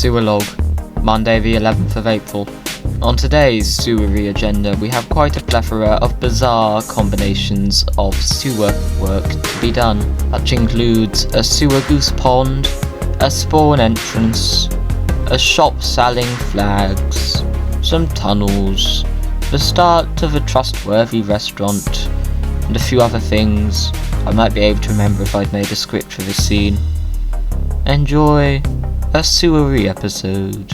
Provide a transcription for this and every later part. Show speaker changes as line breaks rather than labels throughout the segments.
Sewer log, Monday the 11th of April. On today's sewery agenda, we have quite a plethora of bizarre combinations of sewer work to be done, which includes a sewer goose pond, a spawn entrance, a shop selling flags, some tunnels, the start of a trustworthy restaurant, and a few other things I might be able to remember if I'd made a script for this scene. Enjoy a sewery episode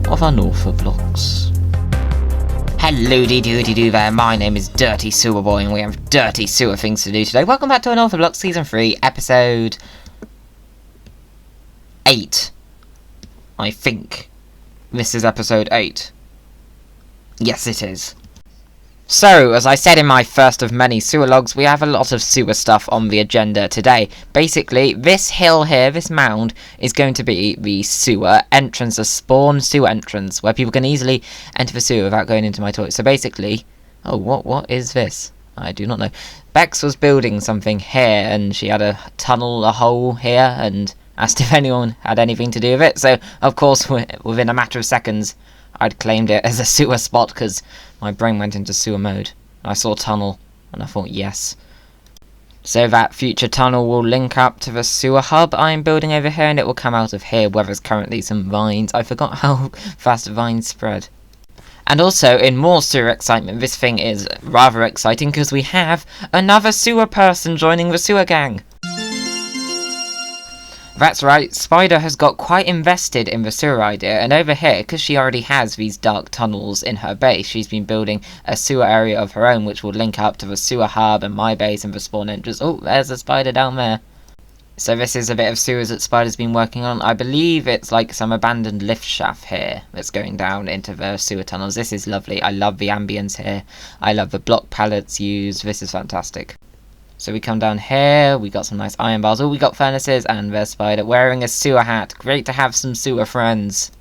of Unorthoblocks.
Hello doo there, my name is Dirty Sewer Boy and we have dirty sewer things to do today. Welcome back to Unorthoblocks Season 3, Episode 8. I think this is Episode 8. Yes, it is. So, as I said in my first of many sewer logs, we have a lot of sewer stuff on the agenda today. Basically, this hill here, this mound, is going to be the sewer entrance, a spawn sewer entrance, where people can easily enter the sewer without going into my toilet. So basically, oh, what is this? I do not know. Bex was building something here, and she had a tunnel, a hole here, and asked if anyone had anything to do with it. So, of course, within a matter of seconds, I'd claimed it as a sewer spot, because my brain went into sewer mode. I saw tunnel, and I thought yes. So that future tunnel will link up to the sewer hub I'm building over here, and it will come out of here where there's currently some vines. I forgot how fast vines spread. And also, in more sewer excitement, this thing is rather exciting because we have another sewer person joining the sewer gang. That's right, Spider has got quite invested in the sewer idea, and over here, because she already has these dark tunnels in her base, she's been building a sewer area of her own which will link up to the sewer hub and my base and the spawn entrance. Oh, there's a spider down there. So this is a bit of sewers that Spider's been working on. I believe it's like some abandoned lift shaft here that's going down into the sewer tunnels. This is lovely. I love the ambience here. I love the block pallets used. This is fantastic. So we come down here, we got some nice iron bars, oh we got furnaces, and there's Spider wearing a sewer hat. Great to have some sewer friends.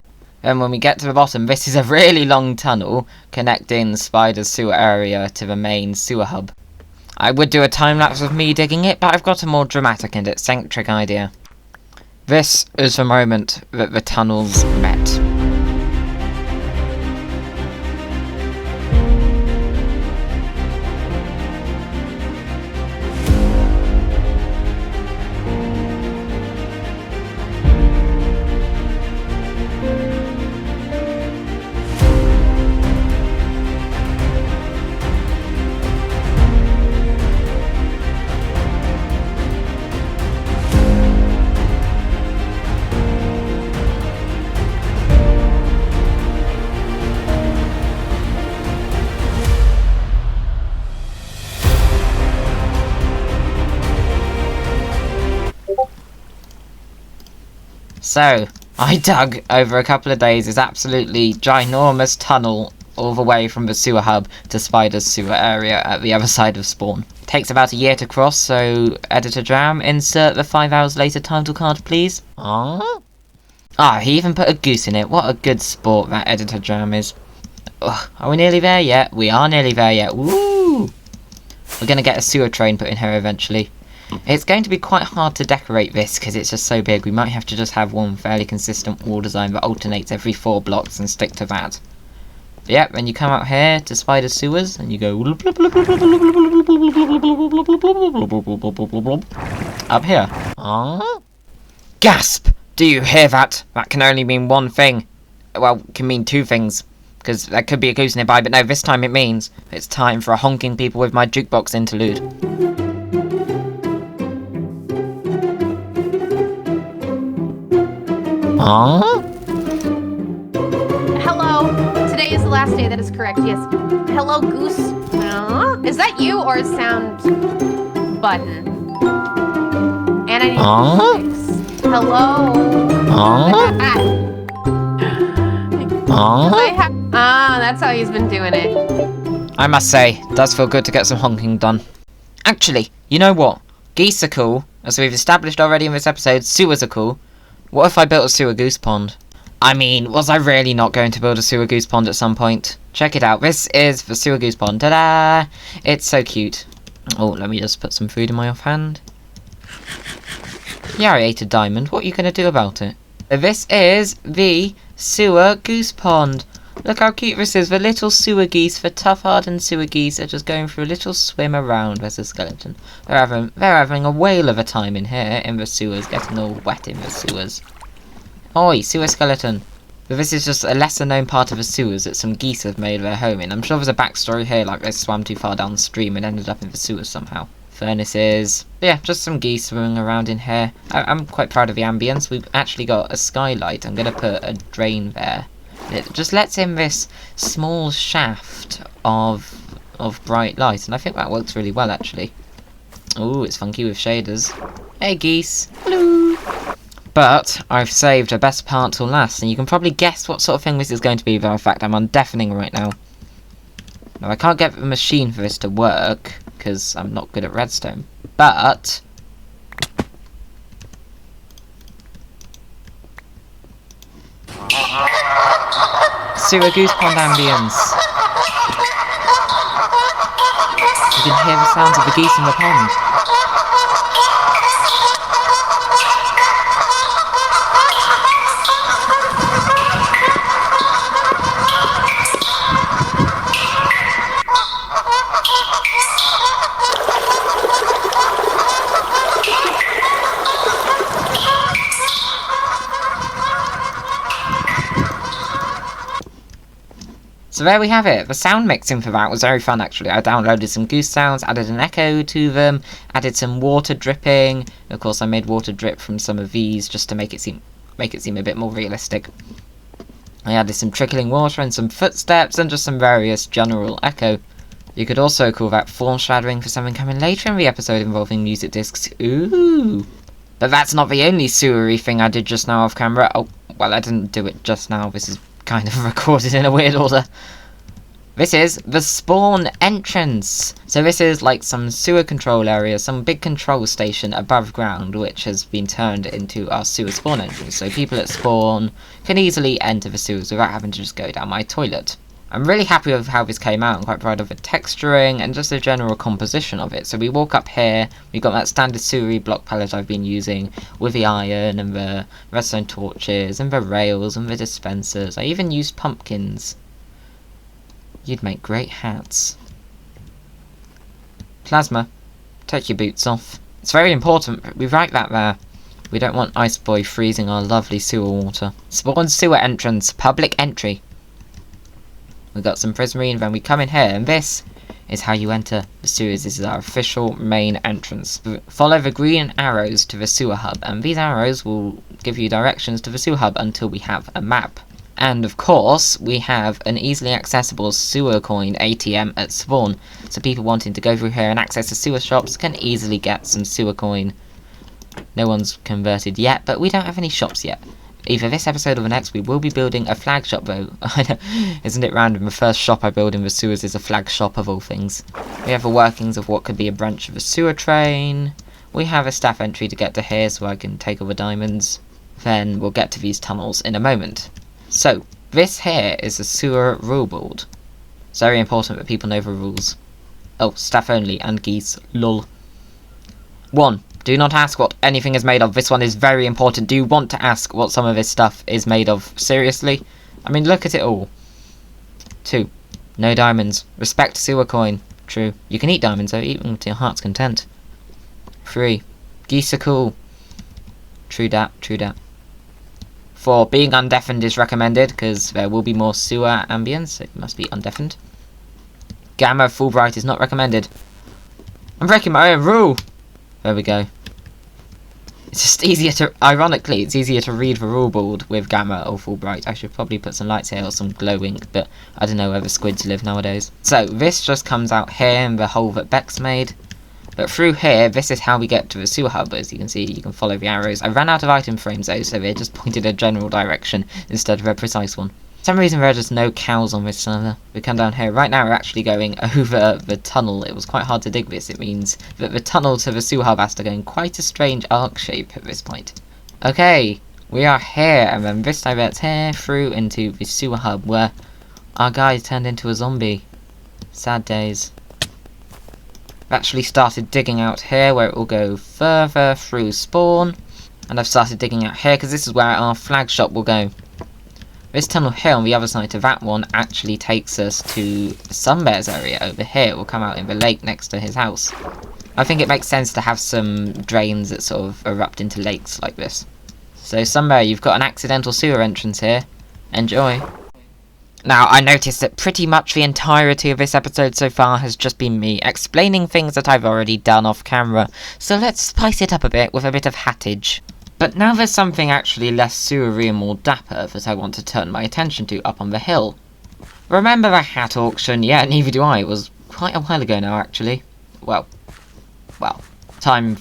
And when we get to the bottom, this is a really long tunnel connecting Spider's sewer area to the main sewer hub. I would do a time-lapse of me digging it, but I've got a more dramatic and eccentric idea. This is the moment that the tunnels met. So, I dug over a couple of days this absolutely ginormous tunnel all the way from the sewer hub to Spider's sewer area at the other side of spawn. Takes about a year to cross, so Editor Jam, insert the 5 hours later title card, please. Ah, he even put a goose in it. What a good sport that Editor Jam is. Ugh, are we nearly there yet? We are nearly there yet. Woo! We're going to get a sewer train put in here eventually. It's going to be quite hard to decorate this because it's just so big. We might have to just have one fairly consistent wall design that alternates every 4 blocks and stick to that. But yep, and you come out here to Spider Sewers and you go up here. Gasp! Do you hear that? That can only mean one thing. Well, it can mean 2 things. Because there could be a goose nearby, but no, this time it means it's time for a honking people with my jukebox interlude.
Hello. Today is the last day that is correct, yes. Hello, goose. Is that you or a sound button? And I need to fix. Hello. That's how he's been doing it.
I must say, it does feel good to get some honking done. Actually, you know what? Geese are cool, as we've established already in this episode, sewers are cool. What if I built a sewer goose pond? I mean, was I really not going to build a sewer goose pond at some point? Check it out, this is the sewer goose pond. Ta-da! It's so cute. Oh, let me just put some food in my offhand. Yeah, I ate a diamond. What are you going to do about it? This is the sewer goose pond. Look how cute this is. The little sewer geese, the tough hardened sewer geese are just going for a little swim around. There's a skeleton. They're having a whale of a time in here in the sewers, getting all wet in the sewers. Oi, sewer skeleton. But this is just a lesser known part of the sewers that some geese have made their home in. I'm sure there's a backstory here, like they swam too far downstream and ended up in the sewers somehow. Furnaces. Yeah, just some geese swimming around in here. I'm quite proud of the ambience. We've actually got a skylight. I'm going to put a drain there. It just lets in this small shaft of bright light, and I think that works really well actually. Ooh, it's funky with shaders. Hey geese. Hello. But I've saved the best part till last, and you can probably guess what sort of thing this is going to be, though in fact I'm on deafening right now. Now I can't get the machine for this to work, because I'm not good at redstone, but sewer goose pond ambience. You can hear the sounds of the geese in the pond. So there we have it. The sound mixing for that was very fun actually. I downloaded some goose sounds, added an echo to them, added some water dripping. Of course I made water drip from some of these just to make it seem a bit more realistic. I added some trickling water and some footsteps and just some various general echo. You could also call that foreshadowing for something coming later in the episode involving music discs. Ooh! But that's not the only sewery thing I did just now off camera. Oh, well I didn't do it just now. This is kind of recorded in a weird order. This is the spawn entrance. So this is like some sewer control area, some big control station above ground which has been turned into our sewer spawn entrance. So people at spawn can easily enter the sewers without having to just go down my toilet. I'm really happy with how this came out. I'm quite proud of the texturing and just the general composition of it. So we walk up here, we've got that standard sewery block palette I've been using with the iron and the redstone torches and the rails and the dispensers. I even used pumpkins. You'd make great hats. Plasma, take your boots off. It's very important, we write that there. We don't want Ice Boy freezing our lovely sewer water. Spawn sewer entrance, public entry. We've got some prismarine, then we come in here, and this is how you enter the sewers. This is our official main entrance. Follow the green arrows to the sewer hub, and these arrows will give you directions to the sewer hub until we have a map. And of course, we have an easily accessible sewer coin ATM at spawn, so people wanting to go through here and access the sewer shops can easily get some sewer coin. No one's converted yet, but we don't have any shops yet. Either this episode or the next, we will be building a flag shop though. Isn't it random? The first shop I build in the sewers is a flag shop of all things. We have the workings of what could be a branch of a sewer train. We have a staff entry to get to here so I can take all the diamonds. Then we'll get to these tunnels in a moment. So, this here is a sewer rule board. It's very important that people know the rules. Oh, staff only and geese. Lol. 1. Do not ask what anything is made of. This one is very important. Do you want to ask what some of this stuff is made of? Seriously? I mean, look at it all. 2. No diamonds. Respect sewer coin. True. You can eat diamonds though, eat them to your heart's content. 3. Geese are cool. True dat, true dat. 4. Being undeafened is recommended, because there will be more sewer ambience, so it must be undeafened. Gamma full bright is not recommended. I'm breaking my own rule! There we go. It's just easier to, ironically, it's easier to read the rule board with gamma or full bright. I should probably put some lights here or some glow ink, but I don't know where the squids live nowadays. So, this just comes out here in the hole that Beck's made. But through here, this is how we get to the sewer hub. As you can see, you can follow the arrows. I ran out of item frames though, so they just pointed a general direction instead of a precise one. For some reason there are just no cows on this server. We come down here. Right now we're actually going over the tunnel. It was quite hard to dig this. It means that the tunnel to the sewer hub has to go in quite a strange arc shape at this point. Okay, we are here, and then this diverts here through into the sewer hub where our guy turned into a zombie. Sad days. I've actually started digging out here where it will go further through spawn. And I've started digging out here because this is where our flag shop will go. This tunnel here on the other side to that one actually takes us to Sunbear's area over here. It will come out in the lake next to his house. I think it makes sense to have some drains that sort of erupt into lakes like this. So Sunbear, you've got an accidental sewer entrance here. Enjoy. Now, I noticed that pretty much the entirety of this episode so far has just been me explaining things that I've already done off camera, so let's spice it up a bit with a bit of hattage. But now there's something actually less sewery and more dapper that I want to turn my attention to up on the hill. Remember the hat auction? Yeah, neither do I. It was quite a while ago now, actually. Well, time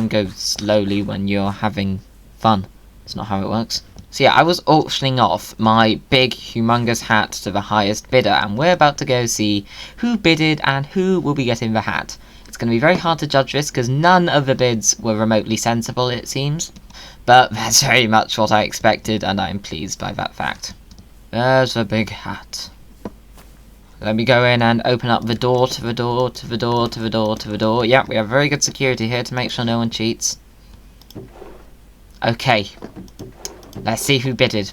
goes slowly when you're having fun. It's not how it works. So yeah, I was auctioning off my big, humongous hat to the highest bidder, and we're about to go see who bidded and who will be getting the hat. It's going to be very hard to judge this, because none of the bids were remotely sensible, it seems. But that's very much what I expected, and I am pleased by that fact. There's the big hat. Let me go in and open up the door to the door, to the door, to the door, to the door. Yep, we have very good security here to make sure no one cheats. Okay. Let's see who bidded.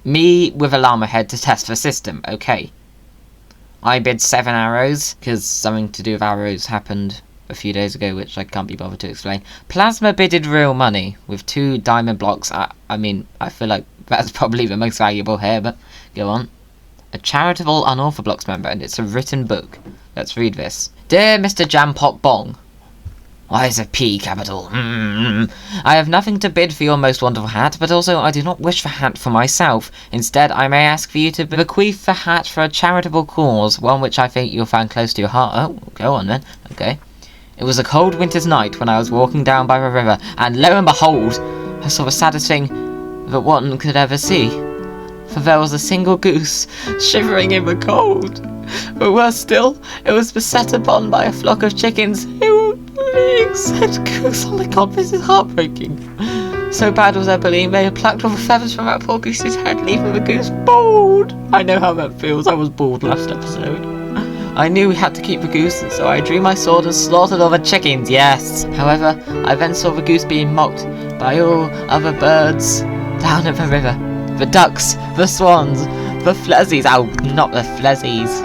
Me with a llama head to test the system. Okay. I bid 7 arrows, because something to do with arrows happened a few days ago, which I can't be bothered to explain. Plasma bidded real money with 2 diamond blocks. I mean, I feel like that's probably the most valuable here, but go on. A charitable Unorthoblocks member, and it's a written book. Let's read this. Dear Mr. JampottBong. Why is a P capital? I have nothing to bid for your most wonderful hat, but also I do not wish the hat for myself. Instead, I may ask for you to bequeath the hat for a charitable cause, one which I think you'll find close to your heart. Oh, go on then. Okay. It was a cold winter's night when I was walking down by the river, and lo and behold, I saw the saddest thing that one could ever see. For there was a single goose, shivering in the cold. But worse still, it was beset upon by a flock of chickens who bullying said goose. Oh my god, this is heartbreaking. So bad was their bullying, they had plucked all the feathers from that poor goose's head, leaving the goose bald. I know how that feels, I was bald last episode. I knew we had to keep the goose, and so I drew my sword and slaughtered all the chickens, yes. However, I then saw the goose being mocked by all other birds down at the river. The ducks, the swans, the flezzies. Oh, not the flezzies.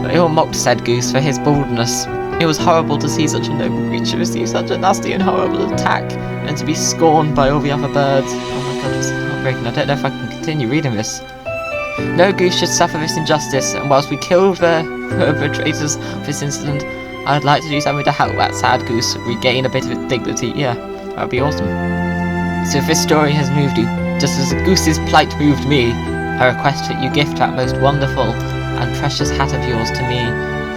They all mocked said goose for his baldness. It was horrible to see such a noble creature receive such a nasty and horrible attack, and to be scorned by all the other birds. Oh my god, this is heartbreaking. I don't know if I can continue reading this. No goose should suffer this injustice, and whilst we killed the perpetrators of this incident, I would like to do something to help that sad goose regain a bit of its dignity. Yeah, that would be awesome. So if this story has moved you, just as the goose's plight moved me, I request that you gift that most wonderful and precious hat of yours to me,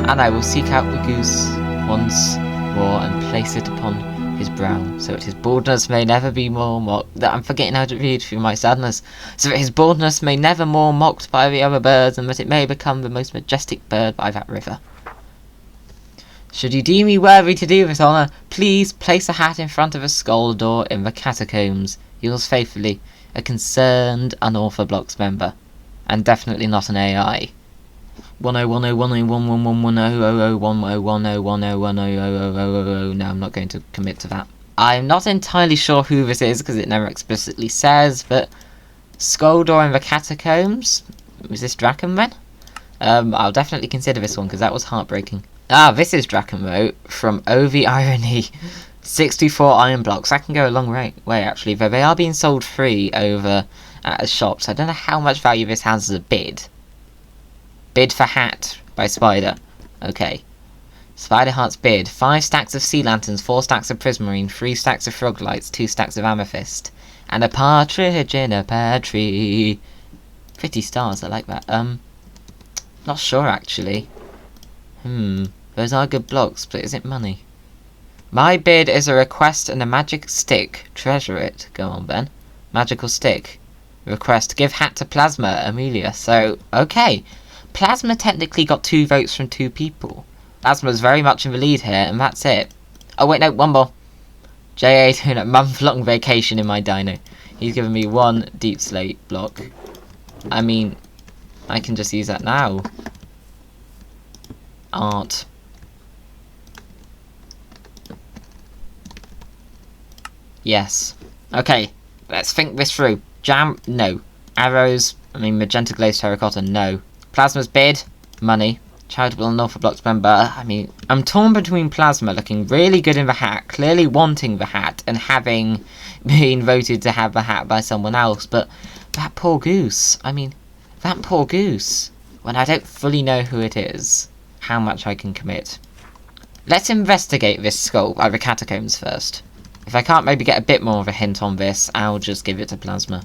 and I will seek out the goose once more and place it upon his brow, so that his baldness may never be more mocked. I'm forgetting how to read through my sadness. So that his baldness may never more mocked by the other birds, and that it may become the most majestic bird by that river. Should you deem me worthy to do this honour, please place a hat in front of a skull door in the catacombs. Yours faithfully, a concerned Unorthoblocks member, and definitely not an AI. 1010101110101010101010101010. No, I'm not going to commit to that. I'm not entirely sure who this is because it never explicitly says, but skull door in the catacombs. Is this Draken then? I'll definitely consider this one because that was heartbreaking. Ah, this is Draken from OV Irony. 64 iron blocks. That can go a long way actually, though they are being sold free over at a shop, so I don't know how much value this has as a bid. Bid for hat by Spider. Okay. Spider Heart's bid. 5 stacks of sea lanterns, 4 stacks of prismarine, 3 stacks of frog lights, 2 stacks of amethyst, and a partridge in a pear tree. 50 stars, I like that. Not sure actually. Those are good blocks, but is it money? My bid is a request and a magic stick. Treasure it. Go on, Ben. Magical stick. Request. Give hat to Plasma, Amelia. So, okay. Plasma technically got 2 votes from 2 people. Plasma's very much in the lead here, and that's it. Oh wait, no, one more. JA doing a month-long vacation in my dino. He's given me 1 deep slate block. I mean, I can just use that now. Art. Yes. Okay, let's think this through. Jam? No. Arrows? I mean, magenta glazed terracotta? No. Plasma's bid? Money. Charitable Unorthoblocks member? I mean, I'm torn between Plasma looking really good in the hat, clearly wanting the hat, and having been voted to have the hat by someone else, but that poor goose. I mean, that poor goose. When I don't fully know who it is, how much I can commit. Let's investigate this skull by the catacombs first. If I can't maybe get a bit more of a hint on this, I'll just give it to Plasma.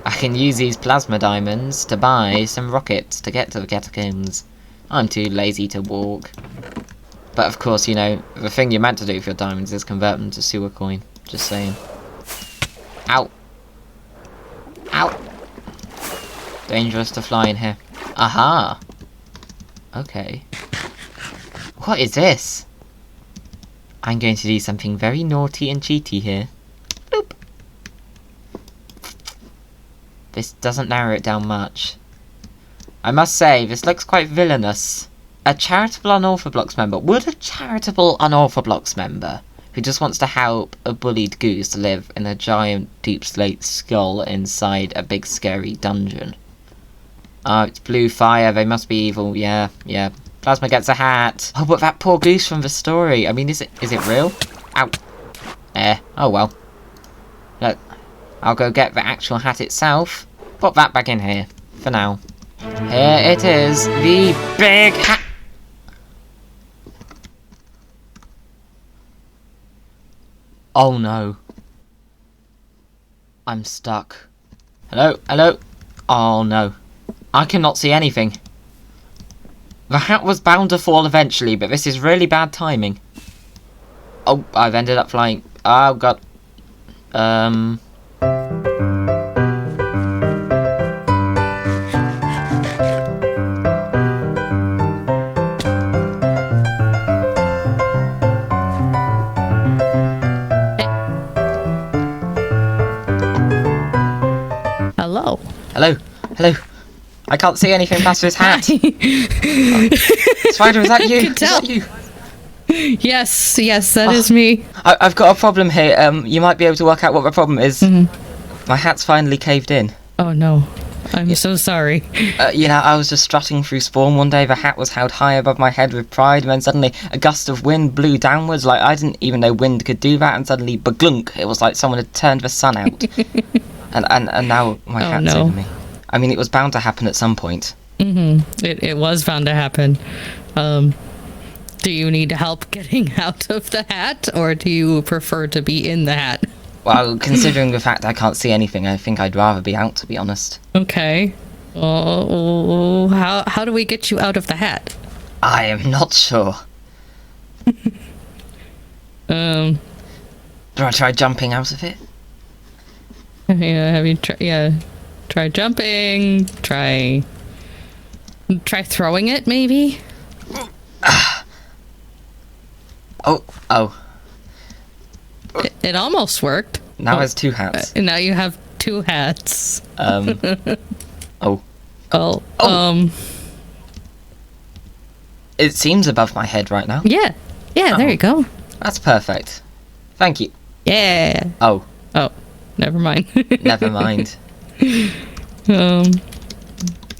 I can use these Plasma diamonds to buy some rockets to get to the catacombs. I'm too lazy to walk. But of course, you know, the thing you're meant to do with your diamonds is convert them to sewer coin. Just saying. Ow. Ow. Dangerous to fly in here. Aha. Okay. What is this? I'm going to do something very naughty and cheaty here. Boop. This doesn't narrow it down much. I must say, this looks quite villainous. A charitable Unorthoblocks member. Would a charitable Unorthoblocks member, who just wants to help a bullied goose to live in a giant deep slate skull inside a big scary dungeon? Oh, it's blue fire, they must be evil, yeah. Plasma gets a hat. Oh, but that poor goose from the story. I mean, is it real? Ow. Oh well. Look, I'll go get the actual hat itself. Put that back in here, for now. Here it is, the big hat. Oh no. I'm stuck. Hello? Oh no. I cannot see anything. The hat was bound to fall eventually, but this is really bad timing. Oh, I've ended up flying. Oh god. Hello. I can't see anything past this hat. Spider, is that you?
I can tell.
Is that you?
Yes, that is me.
I've got a problem here. You might be able to work out what the problem is. My hat's finally caved in.
Oh no. I'm so sorry.
You know, I was just strutting through spawn one day, the hat was held high above my head with pride, and then suddenly a gust of wind blew downwards, like I didn't even know wind could do that, and suddenly, baglunk, it was like someone had turned the sun out. and now my hat's over me. I mean, it was bound to happen at some point.
It was bound to happen. Do you need help getting out of the hat, or do you prefer to be in the hat?
Well, considering the fact I can't see anything, I think I'd rather be out, to be honest.
Okay. How do we get you out of the hat?
I am not sure. Do I try jumping out of it?
Yeah, have you try jumping, try throwing it, maybe?
Oh.
It almost worked.
Now there's two hats.
Now you have two hats.
It seems above my head right now.
Yeah, there you go.
That's perfect. Thank you.
Yeah.
Oh,
never mind.
never mind.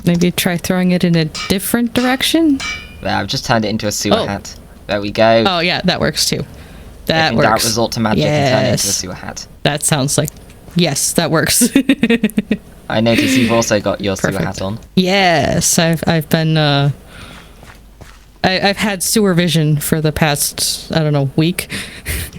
Maybe try throwing it in a different direction?
There, I've just turned it into a sewer hat. There we go.
Oh yeah, that works too. That
works.
works.
Resort to magic and turn it into a sewer hat.
That sounds like... Yes, that works.
I notice you've also got your sewer hat on.
Yes, I've been... I've had sewer vision for the past, I don't know, week.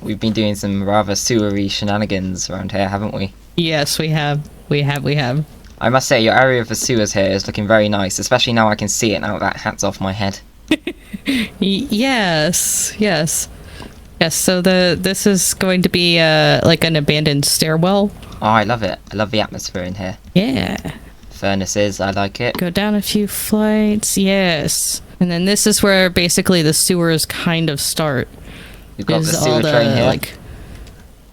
We've been doing some rather sewery shenanigans around here, haven't we?
Yes, we have. We have.
I must say, your area of the sewers here is looking very nice, especially now I can see it now that hat's off my head.
Yes, so this is going to be like an abandoned stairwell.
Oh, I love it. I love the atmosphere in here.
Yeah.
Furnaces, I like it.
Go down a few flights, yes. And then this is where basically the sewers kind of start.
You've got the sewer train here.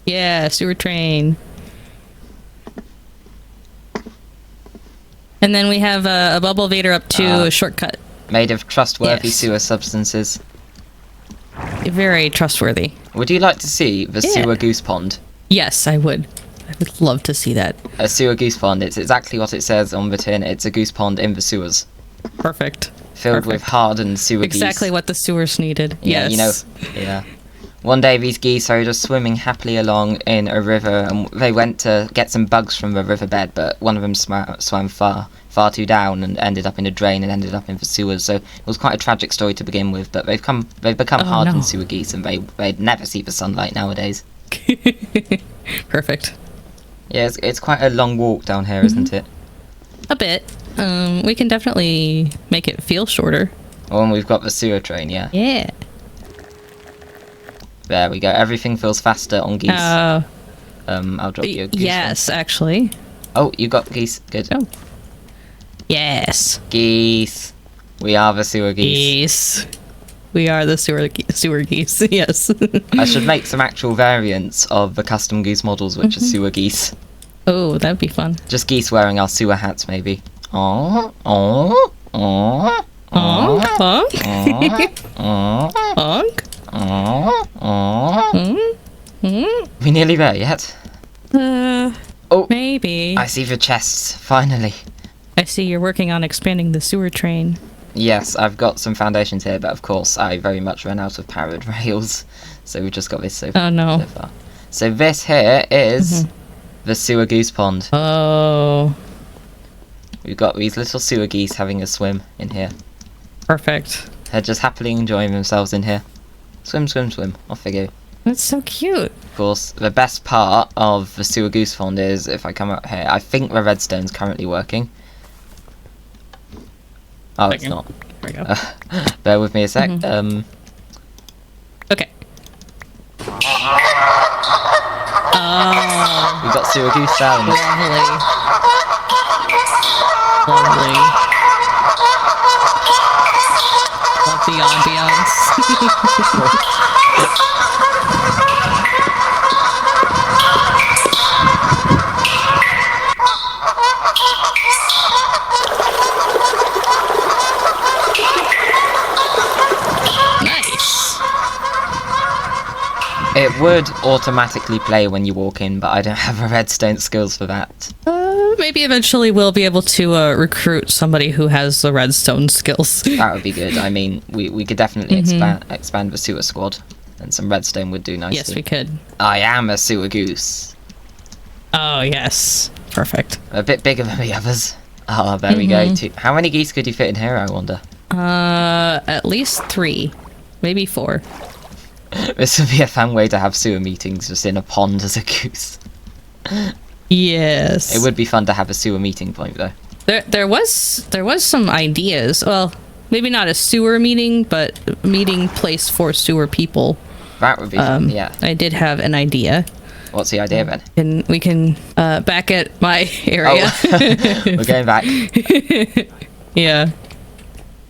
Yeah, sewer train. And then we have a bubble elevator up to a shortcut.
Made of trustworthy sewer substances.
Very trustworthy.
Would you like to see the sewer goose pond?
Yes, I would. I would love to see that.
A sewer goose pond. It's exactly what it says on the tin. It's a goose pond in the sewers.
Perfect.
Filled with hardened sewer geese.
Exactly what the sewers needed.
Yeah,
yes.
you know, yeah. One day these geese are just swimming happily along in a river, and they went to get some bugs from the riverbed, but one of them swam far too down and ended up in a drain and ended up in the sewers. So it was quite a tragic story to begin with, but they've become hardened sewer geese, and they'd never see the sunlight nowadays.
Perfect.
Yeah, it's quite a long walk down here, isn't it?
A bit. We can definitely make it feel shorter.
Oh, and we've got the sewer train, yeah.
Yeah.
There we go. Everything feels faster on geese.
Oh.
I'll drop you a goose.
Yes, actually.
Oh, you got geese. Good.
Oh. Yes.
Geese. We are the sewer geese.
Geese. We are the sewer geese. Yes.
I should make some actual variants of the custom goose models, which are sewer geese.
Oh, that'd be fun.
Just geese wearing our sewer hats, maybe. Oh, oh, oh,
Honk, honk,
oh,
honk.
oh. We nearly there yet? Oh,
Maybe.
I see the chests, finally.
I see you're working on expanding the sewer train.
Yes, I've got some foundations here, but of course I very much ran out of powered rails, so we've just got this so
Oh no.
far. So this here is the sewer goose pond.
Oh,
We've got these little sewer geese having a swim in here.
perfect.
They're just happily enjoying themselves in here. Swim, swim, swim. Off they go.
That's so cute.
Of course, the best part of the sewer goose pond is if I come up here, I think the redstone's currently working. Oh, it's not.
There we go.
Bear with me a sec.
Okay. Oh,
We've got sewer goose sounds.
lovely. Lovely. Love the ambiance. Nice.
It would automatically play when you walk in, but I don't have the redstone skills for that.
Maybe eventually we'll be able to recruit somebody who has the redstone skills.
That would be good. I mean, we could definitely expand the sewer squad, and some redstone would do nicely.
Yes, we could.
I am a sewer goose.
Oh, yes. Perfect.
A bit bigger than the others. Oh, there we go. How many geese could you fit in here, I wonder?
At least 3. Maybe 4.
This would be a fun way to have sewer meetings, just in a pond as a goose.
Yes.
It would be fun to have a sewer meeting point, though.
There was some ideas. Well, maybe not a sewer meeting, but a meeting place for sewer people.
That would be fun, yeah.
I did have an idea.
What's the idea, then?
And we can back at my area.
Oh, we're going back.
Yeah.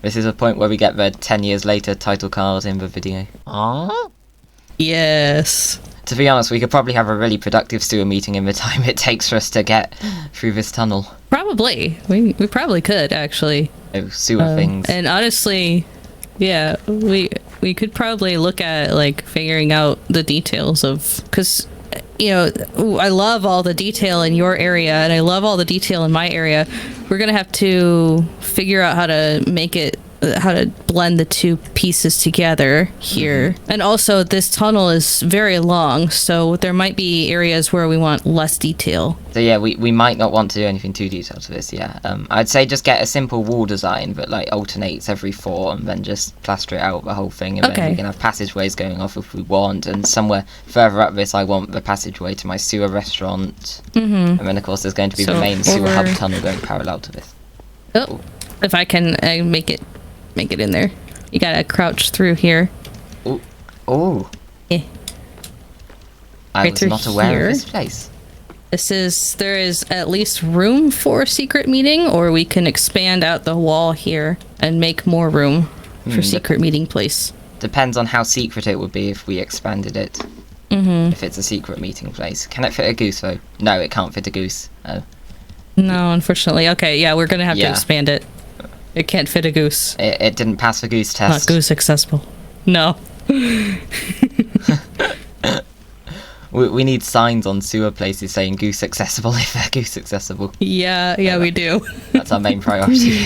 This is a point where we get the 10 years later title card in the video. Aww.
Yes.
To be honest, we could probably have a really productive sewer meeting in the time it takes for us to get through this tunnel.
Probably. We probably could, actually.
Oh, sewer things.
And honestly, yeah, we could probably look at, like, figuring out the details of... Because, you know, I love all the detail in your area, and I love all the detail in my area. We're going to have to figure out how to make it... how to blend the two pieces together here. And also, this tunnel is very long, so there might be areas where we want less detail.
So yeah, we might not want to do anything too detailed to this, yeah. I'd say just get a simple wall design that like alternates every 4 and then just plaster it out the whole thing, and then we can have passageways going off if we want, and somewhere further up this I want the passageway to my sewer restaurant. And then of course there's going to be the main sewer hub tunnel going parallel to this.
Oh, if I can make it in there. You gotta crouch through here.
Oh.
Yeah.
I
Right
was
through
not aware
here.
of this place.
There is at least room for a secret meeting, or we can expand out the wall here and make more room for secret meeting place.
Depends on how secret it would be if we expanded it. If it's a secret meeting place. Can it fit a goose though? No, it can't fit a goose. Oh.
No, unfortunately. Okay, yeah, we're gonna have to expand it. It can't fit a goose.
It didn't pass the goose test.
Not goose accessible. No.
We need signs on sewer places saying goose accessible if they're goose accessible.
Yeah, we do.
That's our main priority.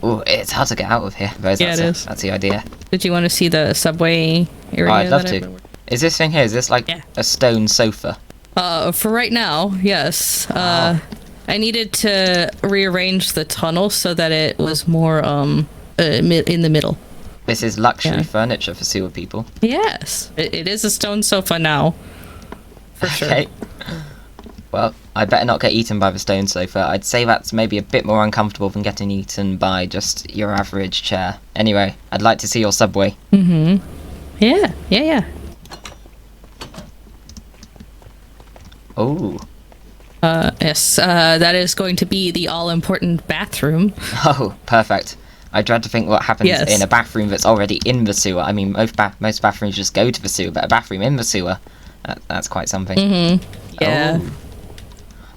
Oh, it's hard to get out of here.
Yeah, it is.
That's the idea.
Did you want to see the subway area?
Oh, I'd love
that I've
to.
been-
Is this thing here, is this like a stone sofa?
For right now, yes. I needed to rearrange the tunnel so that it was more in the middle.
This is luxury furniture for sewer people.
Yes, it is a stone sofa now. For sure.
Okay. Well, I better not get eaten by the stone sofa. I'd say that's maybe a bit more uncomfortable than getting eaten by just your average chair. Anyway, I'd like to see your subway.
Mm-hmm. Yeah.
Oh.
Yes, that is going to be the all-important bathroom.
Oh, perfect. I dread to think what happens in a bathroom that's already in the sewer. I mean, most bathrooms just go to the sewer, but a bathroom in the sewer, that's quite something.
Mm-hmm. Yeah.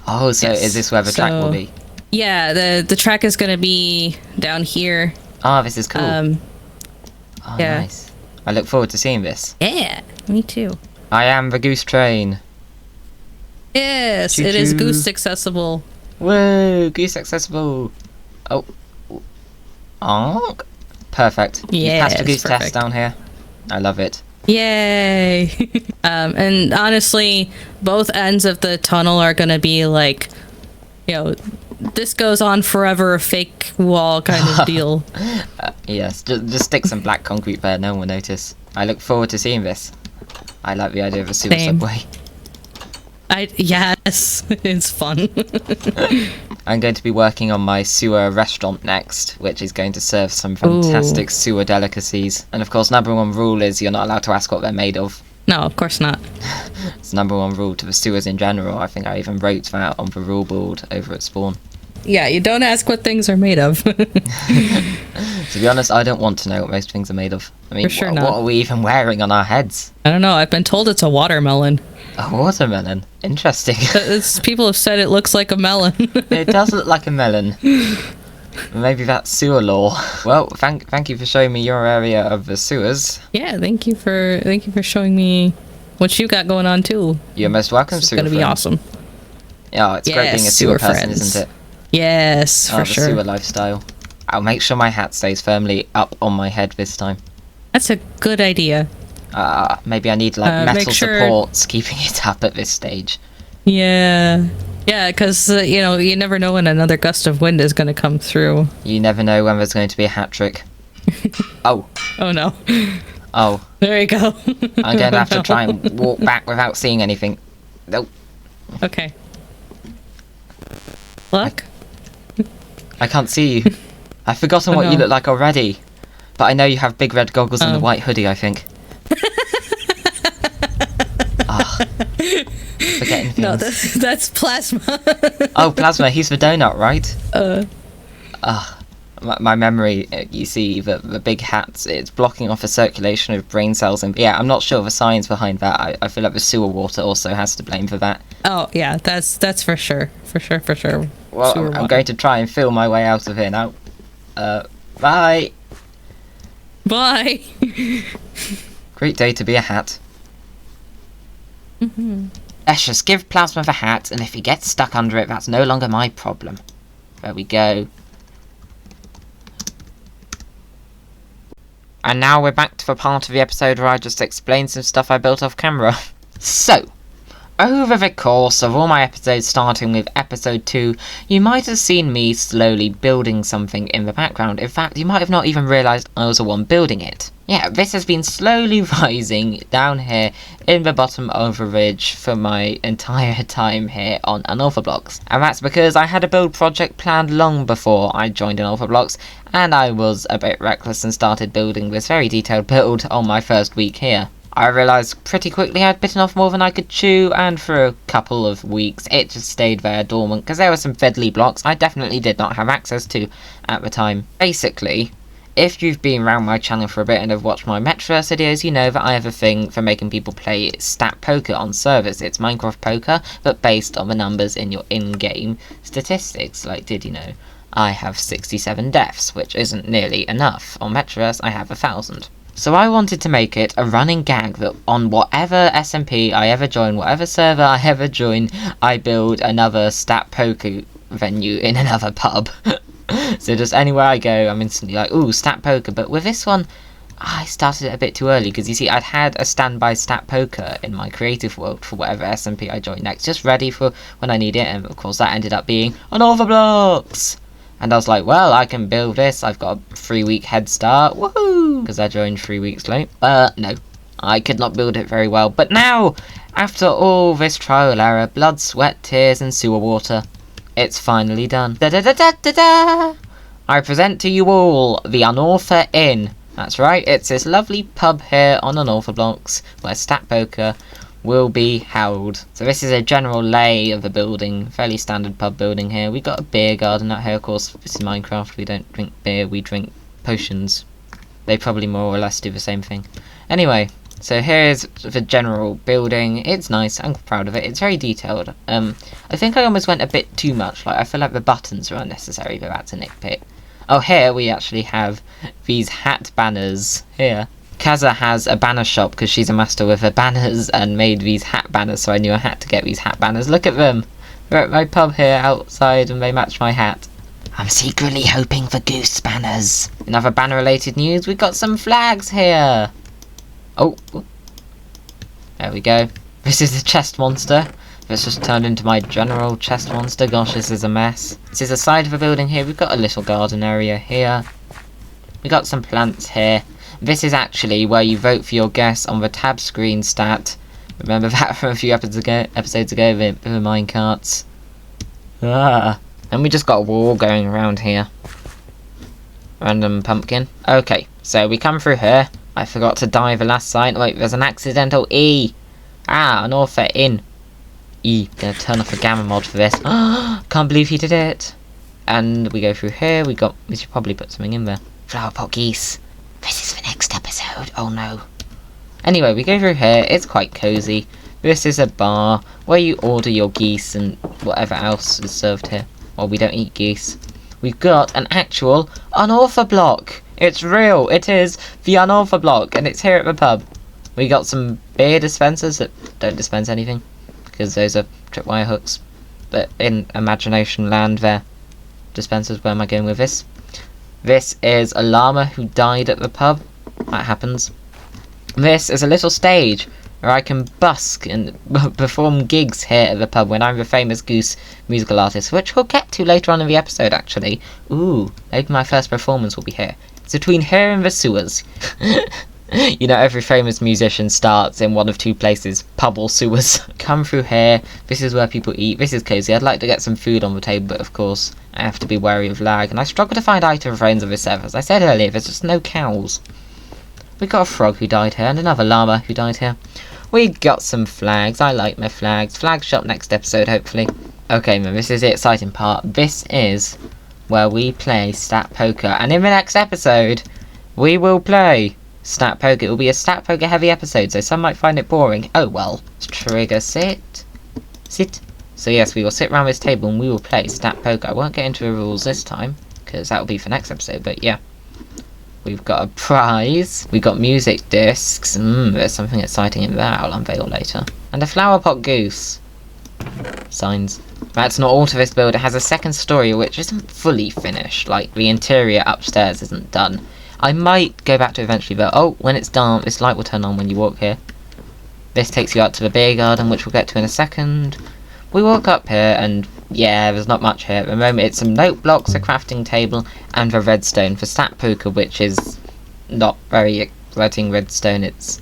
Oh, so is this where the track will be?
Yeah, the track is going to be down here.
Oh, this is cool.
Yeah.
Nice. I look forward to seeing this.
Yeah, me too.
I am the goose train.
Yes, it is goose accessible.
Whoa, goose accessible. Oh. Honk. Perfect. You passed the goose test down here. I love it.
Yay! And honestly, both ends of the tunnel are gonna be like, this goes on forever, fake wall kind of deal.
Yes, just stick some black concrete there, no one will notice. I look forward to seeing this. I like the idea of a sewer subway.
Yes, it's fun.
I'm going to be working on my sewer restaurant next, which is going to serve some fantastic sewer delicacies. And of course, number one rule is you're not allowed to ask what they're made of.
No, of course not.
It's number one rule to the sewers in general. I think I even wrote that on the rule board over at Spawn.
Yeah, you don't ask what things are made of.
To be honest, I don't want to know what most things are made of. I mean, what are we even wearing on our heads?
I don't know. I've been told it's a watermelon.
A watermelon? Interesting.
People have said it looks like a melon.
It does look like a melon. Maybe that's sewer lore. Well, thank you for showing me your area of the sewers.
Yeah, thank you for showing me what you got going on too.
You're most welcome,
It's
sewer
gonna be
friend.
awesome.
Yeah, it's great being a sewer person,
friends.
isn't it?
Yes, for
the
sure.
sewer lifestyle. I'll make sure my hat stays firmly up on my head this time.
That's a good idea.
Maybe I need metal
make sure-
supports keeping it up at this stage.
Yeah, because you never know when another gust of wind is going to come through.
You never know when there's going to be a hat trick. Oh.
Oh no.
Oh.
There you go.
I'm going to have to try and walk back without seeing anything. Nope.
Okay. Look.
I can't see you. I've forgotten what you look like already. But I know you have big red goggles and a white hoodie, I think. Forgetting things.
No, that's Plasma.
Oh, Plasma, he's the donut, right? My memory, you see, the big hats, it's blocking off the circulation of brain cells, and yeah, I'm not sure of the science behind that. I feel like the sewer water also has to blame for that.
Oh, yeah, that's for sure. For sure.
Well, I'm going to try and feel my way out of here now. Bye!
Bye!
Great day to be a hat.
Mm-hmm.
Let's just give Plasma the hat, and if he gets stuck under it, that's no longer my problem. There we go. And now we're back to the part of the episode where I just explain some stuff I built off camera. So, over the course of all my episodes, starting with episode 2, you might have seen me slowly building something in the background. In fact, you might have not even realised I was the one building it. Yeah, this has been slowly rising down here in the bottom of the ridge for my entire time here on Unorthoblocks. And that's because I had a build project planned long before I joined Unorthoblocks, and I was a bit reckless and started building this very detailed build on my first week here. I realised pretty quickly I'd bitten off more than I could chew, and for a couple of weeks it just stayed there dormant because there were some fiddly blocks I definitely did not have access to at the time. Basically, if you've been around my channel for a bit and have watched my Metaverse videos, you know that I have a thing for making people play stat poker on servers. It's Minecraft poker, but based on the numbers in your in-game statistics. Like, did you know? I have 67 deaths, which isn't nearly enough. On Metaverse, I have 1,000.
So I wanted to make it a running gag that on whatever SMP I ever join, whatever server I ever join, I build another stat poker venue in another pub. So just anywhere I go, I'm instantly like, ooh, stat poker. But with this one, I started it a bit too early, because you see, I'd had a standby stat poker in my creative world for whatever SMP I join next, just ready for when I need it, and of course that ended up being Unorthoblocks. And I was like, well, I can build this, I've got a 3-week head start, woohoo, because I joined 3 weeks late. No, I could not build it very well. But now, after all this trial and error, blood, sweat, tears, and sewer water, it's finally done. Da-da-da-da-da-da! I present to you all the Unortho Inn. That's right, it's this lovely pub here on Unorthoblocks where stat poker will be held. So this is a general lay of the building, fairly standard pub building here. We got a beer garden out here, of course. This is Minecraft, we don't drink beer, we drink potions. They probably more or less do the same thing. Anyway, so here's the general building. It's nice, I'm proud of it, it's very detailed. I think I almost went a bit too much, like I feel like the buttons are unnecessary, but that's a nitpick. Oh, here we actually have these hat banners here. Kaza has a banner shop because she's a master with her banners and made these hat banners, so I knew I had to get these hat banners. Look at them! They're at my pub here outside and they match my hat. I'm secretly hoping for goose banners. In other banner related news, we got some flags here! Oh, there we go. This is the chest monster. It's just turned into my general chest monster. Gosh, this is a mess. This is the side of the building here. We've got a little garden area here. We got some plants here. This is actually where you vote for your guests on the tab screen stat. Remember that from a few episodes ago with the minecarts. And we just got a wall going around here. Random pumpkin. Okay, so we come through here. I forgot to dye the last sign. Wait, there's an accidental E. Unortho Inn. E. Gonna turn off the gamma mod for this. Can't believe he did it. And we go through here. We should probably put something in there. Flower pot geese. This is the next episode. Oh no. Anyway, we go through here. It's quite cozy. This is a bar where you order your geese and whatever else is served here. Well, we don't eat geese. We've got an actual Unorthoblock. It's real. It is the Unorthoblock, and it's here at the pub. We got some beer dispensers that don't dispense anything, because those are tripwire hooks. But in imagination land, they're dispensers. Where am I going with this? This is a llama who died at the pub. That happens. This is a little stage where I can busk and perform gigs here at the pub when I'm the famous Goose musical artist, which we'll get to later on in the episode, actually. Ooh, maybe my first performance will be here. It's between here and the sewers. You know, every famous musician starts in one of two places, pub or sewers. Come through here. This is where people eat. This is cozy. I'd like to get some food on the table, but of course, I have to be wary of lag. And I struggle to find item frames of this server. As I said earlier, there's just no cows. We got a frog who died here, and another llama who died here. We got some flags. I like my flags. Flag shop next episode, hopefully. Okay, man, this is the exciting part. This is where we play stat poker. And in the next episode, we will play stat poker. It will be a stat poker heavy episode, so some might find it boring. Oh well. Trigger sit. So yes, we will sit around this table and we will play stat poker. I won't get into the rules this time, because that will be for next episode, but yeah. We've got a prize. We've got music discs. There's something exciting in that I'll unveil later. And a flower pot goose. Signs. That's not all to this build. It has a second story which isn't fully finished. Like, the interior upstairs isn't done. I might go back to it eventually, but oh, when it's done, this light will turn on when you walk here. This takes you out to the beer garden, which we'll get to in a second. We walk up here, and yeah, there's not much here at the moment. It's some note blocks, a crafting table, and a redstone for stat poker, which is not very exciting redstone. It's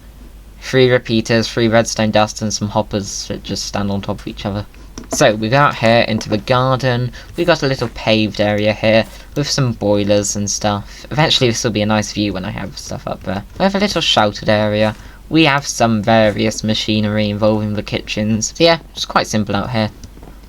3 repeaters, 3 redstone dust, and some hoppers that just stand on top of each other. So we go out here into the garden. We got a little paved area here with some boilers and stuff. Eventually this will be a nice view when I have stuff up there. We have a little sheltered area. We have some various machinery involving the kitchens. So yeah, it's quite simple out here.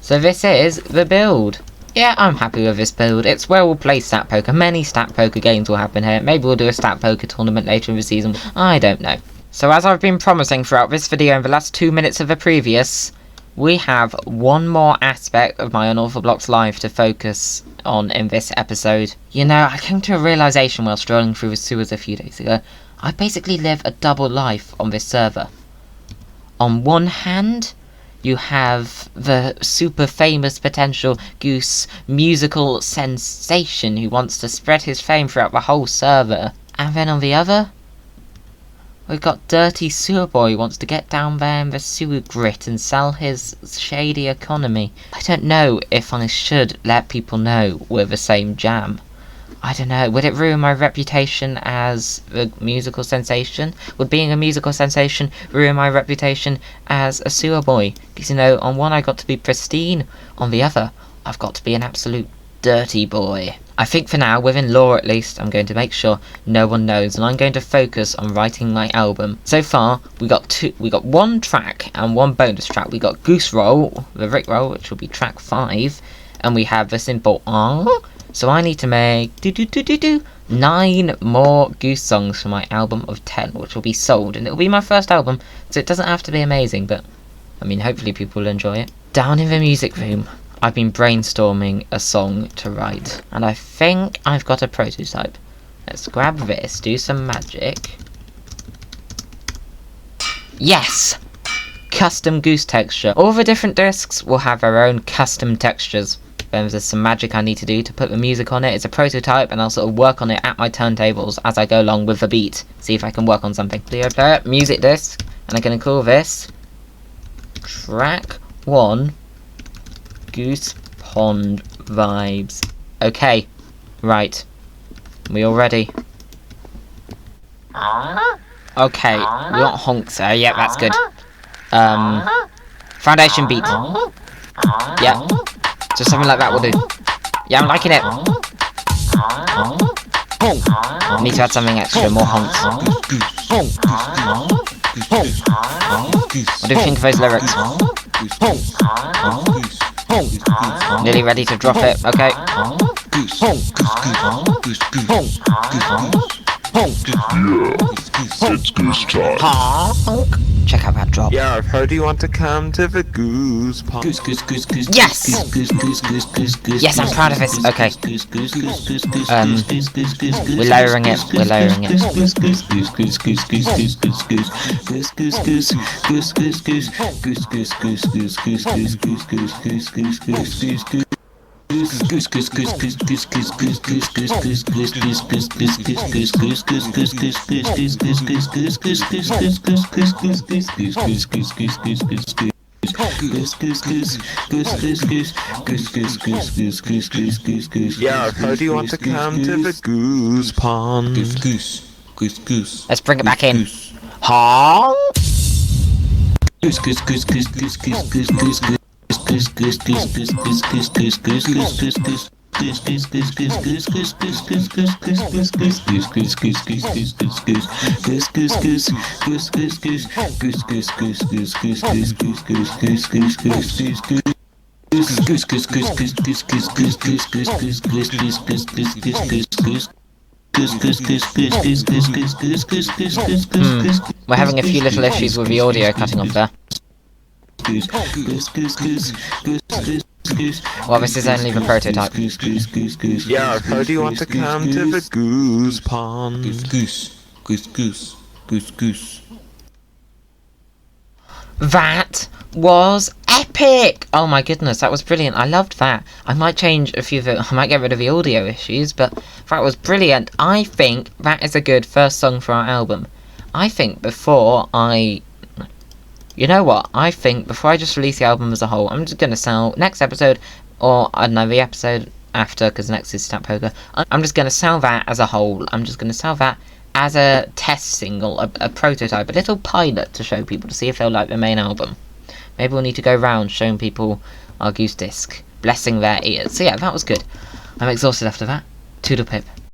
So this is the build. Yeah, I'm happy with this build. It's where we'll play stat poker. Many stat poker games will happen here. Maybe we'll do a stat poker tournament later in the season. I don't know. So as I've been promising throughout this video and the last 2 minutes of the previous, we have one more aspect of my Unorthoblocks life to focus on in this episode. You know, I came to a realisation while strolling through the sewers a few days ago. I basically live a double life on this server. On one hand, you have the super famous potential Goose musical sensation who wants to spread his fame throughout the whole server. And then on the other, we've got Dirty Sewer Boy who wants to get down there in the sewer grit and sell his shady economy. I don't know if I should let people know we're the same jam. I don't know, would it ruin my reputation as a musical sensation? Would being a musical sensation ruin my reputation as a sewer boy? Because, you know, on one I got to be pristine, on the other I've got to be an absolute dirty boy. I think for now, within law at least, I'm going to make sure no one knows, and I'm going to focus on writing my album. So far, we got one track and one bonus track. We got Goose Roll, the Rick Roll, which will be track 5, and we have the simple So I need to make 9 more Goose songs for my album of 10, which will be sold, and it'll be my first album, so it doesn't have to be amazing, but I mean, hopefully people will enjoy it. Down in the music room, I've been brainstorming a song to write, and I think I've got a prototype. Let's grab this, do some magic. Yes! Custom Goose texture. All the different discs will have their own custom textures. Then there's some magic I need to do to put the music on it. It's a prototype, and I'll sort of work on it at my turntables as I go along with the beat. See if I can work on something. Video player, music disc, and I'm going to call this Track 1 Goose Pond Vibes. Okay, right. We all ready? Okay, we got honks there. Yep, that's good. Foundation beat. Yep. Just something like that will do. Yeah, I'm liking it. Need to add something extra, more honks. What do you think of those lyrics? Nearly ready to drop it, okay.
It's goose time.
Honk. Check out that drop.
Yeah, I've heard you want to come to the goose pond.
Yes! Yes, I'm proud of this. Okay. We're layering it. We're layering it.
Yeah, I've heard you want to come to the goose pond.
Let's bring it back in. Honk. We're having a few little issues with the audio cutting off there. Well, this is only the prototype.
Yeah, I've heard you want to come to the goose pond.
That was epic! Oh my goodness, that was brilliant. I loved that. I might change a few of it. I might get rid of the audio issues, but that was brilliant. I think that is a good first song for our album. I think before I... You know what? I think before I just release the album as a whole, I'm just going to sell next episode, or I don't know, the episode after, because next is Stat Poker. I'm just going to sell that as a whole. I'm just going to sell that as a test single, a prototype, a little pilot to show people to see if they'll like the main album. Maybe we'll need to go round showing people our Goose disc, blessing their ears. So yeah, that was good. I'm exhausted after that. Toodle pip.